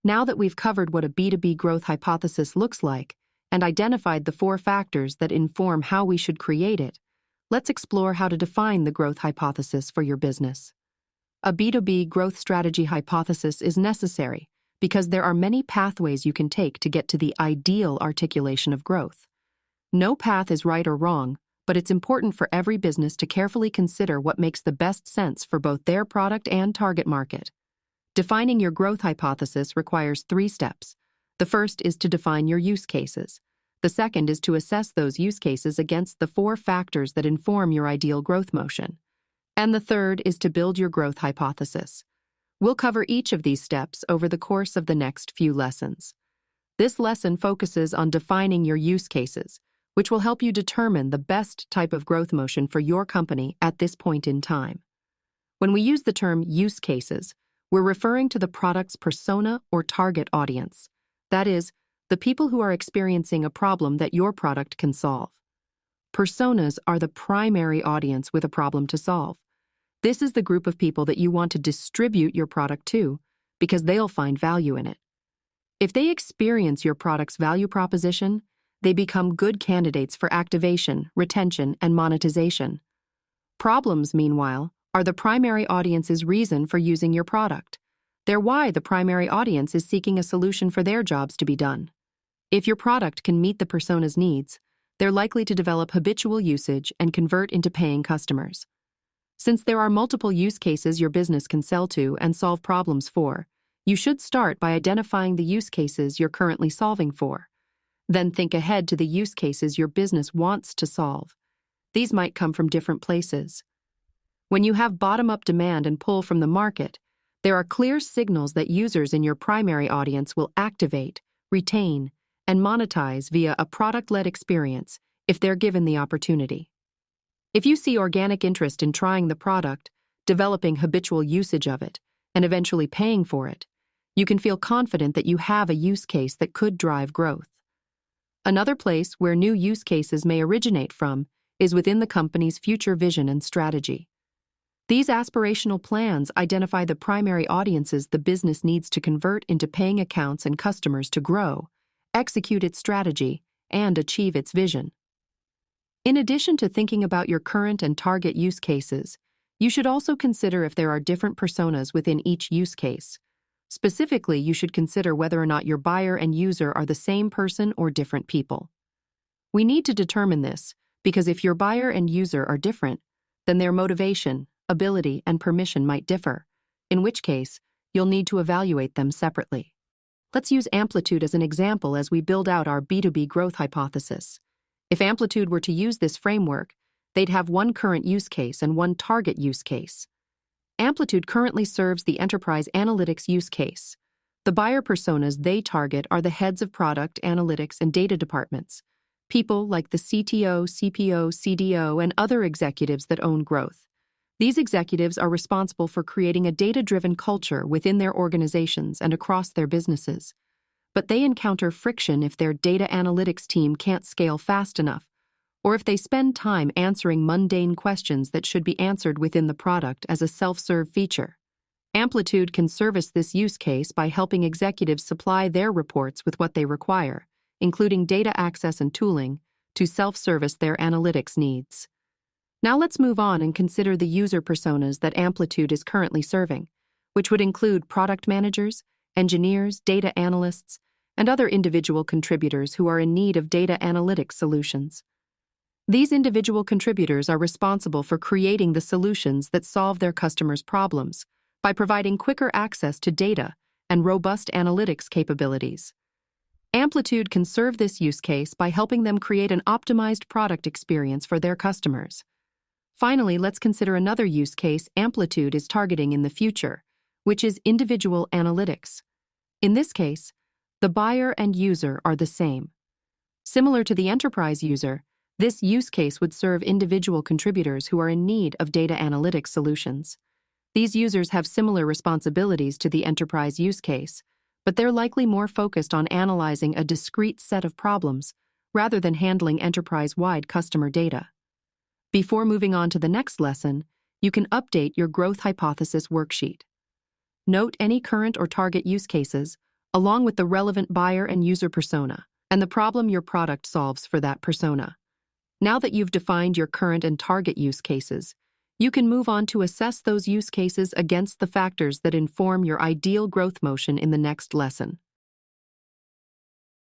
Now that we've covered what a B2B growth hypothesis looks like and identified the 4 factors that inform how we should create it, let's explore how to define the growth hypothesis for your business. A B2B growth strategy hypothesis is necessary because there are many pathways you can take to get to the ideal articulation of growth. No path is right or wrong, but it's important for every business to carefully consider what makes the best sense for both their product and target market. Defining your growth hypothesis requires 3 steps. The first is to define your use cases. The second is to assess those use cases against the 4 factors that inform your ideal growth motion. And the third is to build your growth hypothesis. We'll cover each of these steps over the course of the next few lessons. This lesson focuses on defining your use cases, which will help you determine the best type of growth motion for your company at this point in time. When we use the term use cases, we're referring to the product's persona or target audience. That is, the people who are experiencing a problem that your product can solve. Personas are the primary audience with a problem to solve. This is the group of people that you want to distribute your product to because they'll find value in it. If they experience your product's value proposition, they become good candidates for activation, retention, and monetization. Problems, meanwhile, are the primary audience's reason for using your product. They're why the primary audience is seeking a solution for their jobs to be done. If your product can meet the persona's needs, they're likely to develop habitual usage and convert into paying customers. Since there are multiple use cases your business can sell to and solve problems for, you should start by identifying the use cases you're currently solving for. Then think ahead to the use cases your business wants to solve. These might come from different places. When you have bottom-up demand and pull from the market, there are clear signals that users in your primary audience will activate, retain, and monetize via a product-led experience if they're given the opportunity. If you see organic interest in trying the product, developing habitual usage of it, and eventually paying for it, you can feel confident that you have a use case that could drive growth. Another place where new use cases may originate from is within the company's future vision and strategy. These aspirational plans identify the primary audiences the business needs to convert into paying accounts and customers to grow, execute its strategy, and achieve its vision. In addition to thinking about your current and target use cases, you should also consider if there are different personas within each use case. Specifically, you should consider whether or not your buyer and user are the same person or different people. We need to determine this because if your buyer and user are different, then their motivation, ability, and permission might differ, in which case you'll need to evaluate them separately. Let's use Amplitude as an example as we build out our B2B growth hypothesis. If Amplitude were to use this framework, they'd have one current use case and one target use case. Amplitude currently serves the enterprise analytics use case. The buyer personas they target are the heads of product, analytics, and data departments, people like the CTO, CPO, CDO, and other executives that own growth. These executives are responsible for creating a data-driven culture within their organizations and across their businesses. But they encounter friction if their data analytics team can't scale fast enough, or if they spend time answering mundane questions that should be answered within the product as a self-serve feature. Amplitude can service this use case by helping executives supply their reports with what they require, including data access and tooling, to self-service their analytics needs. Now let's move on and consider the user personas that Amplitude is currently serving, which would include product managers, engineers, data analysts, and other individual contributors who are in need of data analytics solutions. These individual contributors are responsible for creating the solutions that solve their customers' problems by providing quicker access to data and robust analytics capabilities. Amplitude can serve this use case by helping them create an optimized product experience for their customers. Finally, let's consider another use case Amplitude is targeting in the future, which is individual analytics. In this case, the buyer and user are the same. Similar to the enterprise user, this use case would serve individual contributors who are in need of data analytics solutions. These users have similar responsibilities to the enterprise use case, but they're likely more focused on analyzing a discrete set of problems rather than handling enterprise-wide customer data. Before moving on to the next lesson, you can update your growth hypothesis worksheet. Note any current or target use cases, along with the relevant buyer and user persona, and the problem your product solves for that persona. Now that you've defined your current and target use cases, you can move on to assess those use cases against the factors that inform your ideal growth motion in the next lesson.